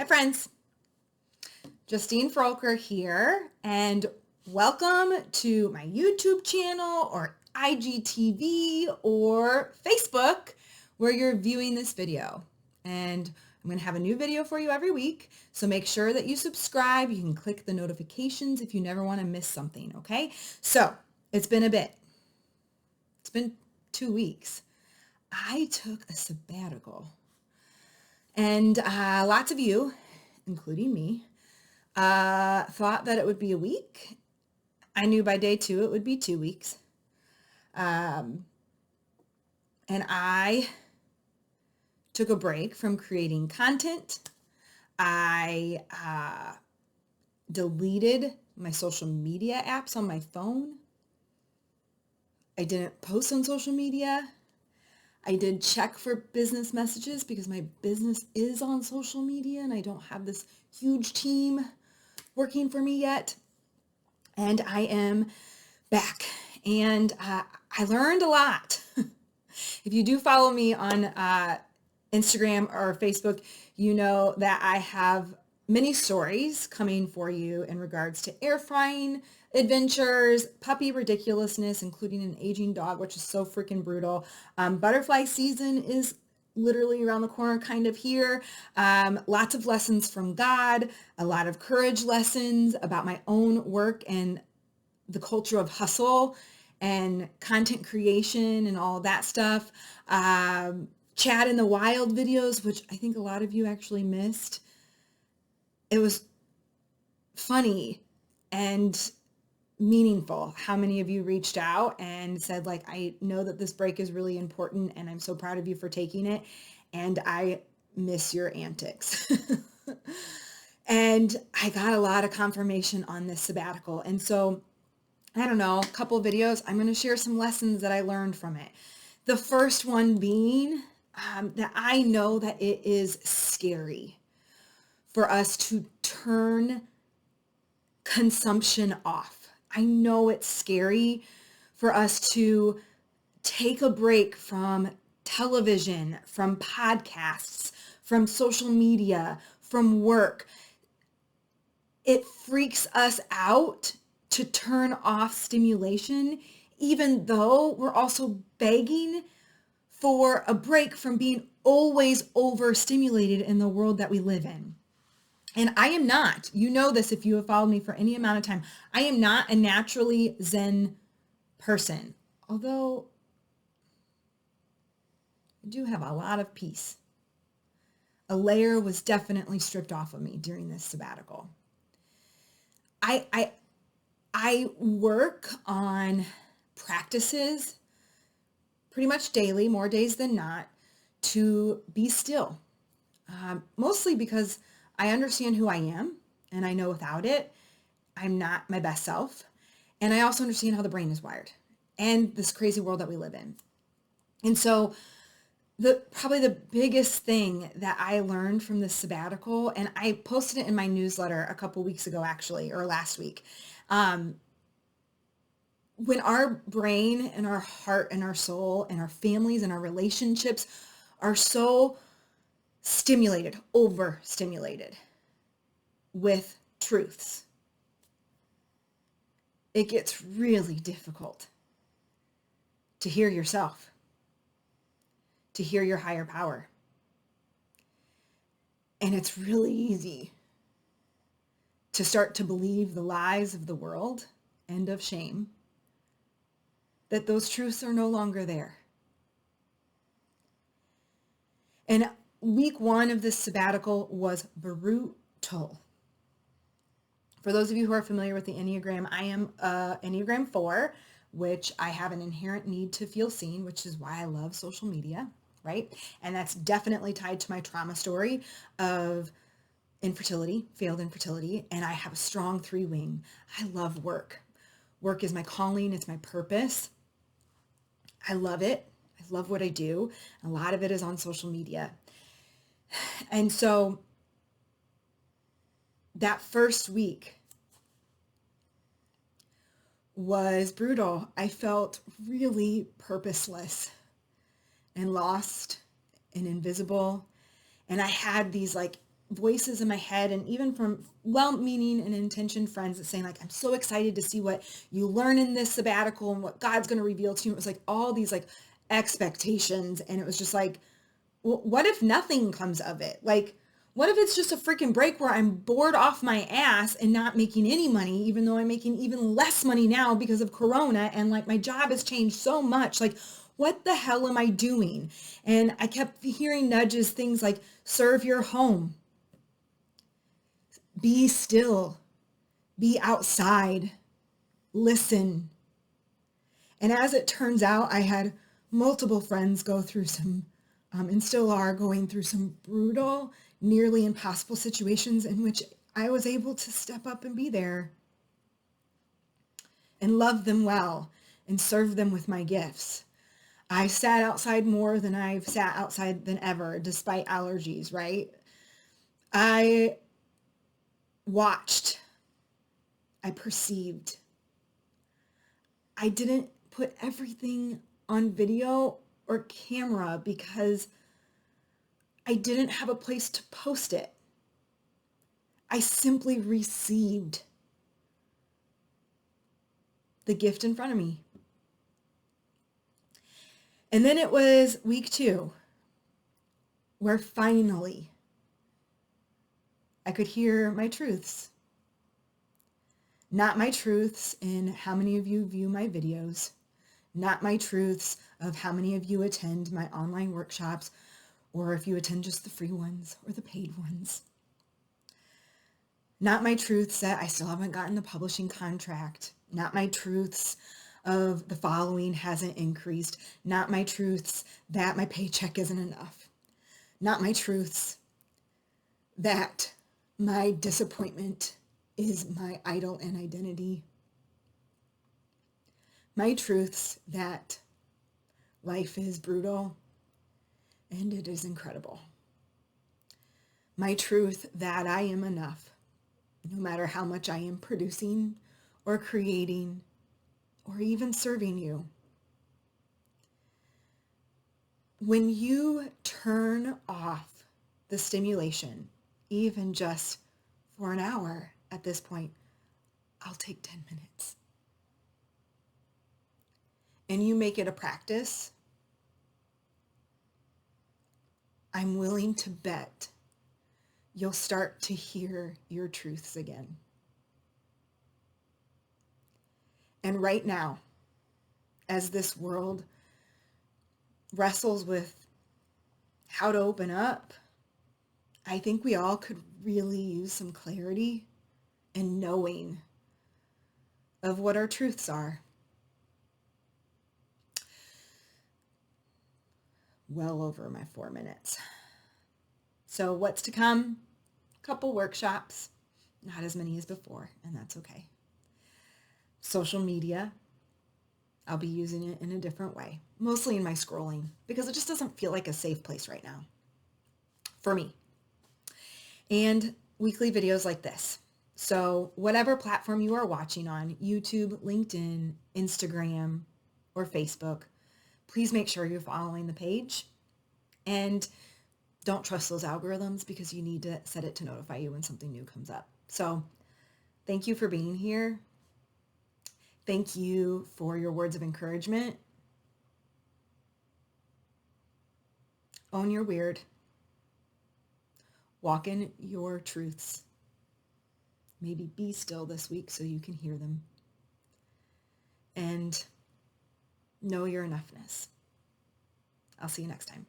friends, Justine Froelker here, and welcome to my YouTube channel or IGTV or Facebook where you're viewing this video. And I'm going to have a new video for you every week, so make sure that you subscribe. You can click the notifications if you never want to miss something, okay? So it's been a bit. It's been 2 weeks. I took a sabbatical. And lots of you, including me, thought that it would be a week. I knew by day 2 it would be 2 weeks. And I took a break from creating content. I deleted my social media apps on my phone. I didn't post on social media. I did check for business messages because my business is on social media and I don't have this huge team working for me yet. And I am back. And I learned a lot. If you do follow me on Instagram or Facebook, you know that I have many stories coming for you in regards to air frying adventures, puppy ridiculousness, including an aging dog, which is so freaking brutal. Butterfly season is literally around the corner, kind of here. Lots of lessons from God, a lot of courage lessons about my own work and the culture of hustle and content creation and all that stuff. Chat in the Wild videos, which I think a lot of you actually missed. It was funny and meaningful how many of you reached out and said, like, I know that this break is really important and I'm so proud of you for taking it, and I miss your antics. And I got a lot of confirmation on this sabbatical. And so, I don't know, a couple of videos, I'm going to share some lessons that I learned from it. The first one being that I know that it is scary for us to turn consumption off. I know it's scary for us to take a break from television, from podcasts, from social media, from work. It freaks us out to turn off stimulation, even though we're also begging for a break from being always overstimulated in the world that we live in. And I am not, you know this if you have followed me for any amount of time, I am not a naturally Zen person, although I do have a lot of peace. A layer was definitely stripped off of me during this sabbatical. I work on practices pretty much daily, more days than not, to be still. Mostly because I understand who I am, and I know without it, I'm not my best self. And I also understand how the brain is wired and this crazy world that we live in. And so probably the biggest thing that I learned from this sabbatical, and I posted it in my newsletter a couple weeks ago, actually, or last week. When our brain and our heart and our soul and our families and our relationships are so stimulated, overstimulated with truths, it gets really difficult to hear yourself, to hear your higher power. And it's really easy to start to believe the lies of the world and of shame, that those truths are no longer there. And week 1 of this sabbatical was brutal. For those of you who are familiar with the Enneagram, I am Enneagram 4, which I have an inherent need to feel seen, which is why I love social media, right? And that's definitely tied to my trauma story of infertility, failed infertility, and I have a strong 3-wing. I love work. Work is my calling. It's my purpose. I love it. I love what I do. A lot of it is on social media. And so that first week was brutal. I felt really purposeless and lost and invisible. And I had these like voices in my head, and even from well-meaning and intentioned friends that saying like, I'm so excited to see what you learn in this sabbatical and what God's going to reveal to you. It was like all these like expectations. And it was just like, well, what if nothing comes of it? Like, what if it's just a freaking break where I'm bored off my ass and not making any money, even though I'm making even less money now because of Corona, and like my job has changed so much? Like, what the hell am I doing? And I kept hearing nudges, things like serve your home, be still, be outside, listen. And as it turns out, I had multiple friends go through some, and still are going through some brutal, nearly impossible situations in which I was able to step up and be there and love them well and serve them with my gifts. I sat outside more than I've sat outside than ever, despite allergies, right? I watched, I perceived. I didn't put everything on video or camera because I didn't have a place to post it. I simply received the gift in front of me. And then it was week 2 where finally I could hear my truths. Not my truths in how many of you view my videos, not my truths of how many of you attend my online workshops, or if you attend just the free ones or the paid ones. Not my truths that I still haven't gotten the publishing contract. Not my truths of the following hasn't increased. Not my truths that my paycheck isn't enough. Not my truths that my disappointment is my idol and identity. My truths that life is brutal and it is incredible. My truth that I am enough, no matter how much I am producing or creating or even serving you. When you turn off the stimulation, even just for an hour at this point, I'll take 10 minutes. And you make it a practice, I'm willing to bet you'll start to hear your truths again. And right now, as this world wrestles with how to open up, I think we all could really use some clarity and knowing of what our truths are. Well over my 4 minutes. So what's to come? A couple workshops, not as many as before, and that's okay. Social media, I'll be using it in a different way, mostly in my scrolling, because it just doesn't feel like a safe place right now for me. And weekly videos like this. So whatever platform you are watching on, YouTube, LinkedIn, Instagram, or Facebook, please make sure you're following the page, and don't trust those algorithms because you need to set it to notify you when something new comes up. So thank you for being here. Thank you for your words of encouragement. Own your weird. Walk in your truths. Maybe be still this week so you can hear them. And know your enoughness. I'll see you next time.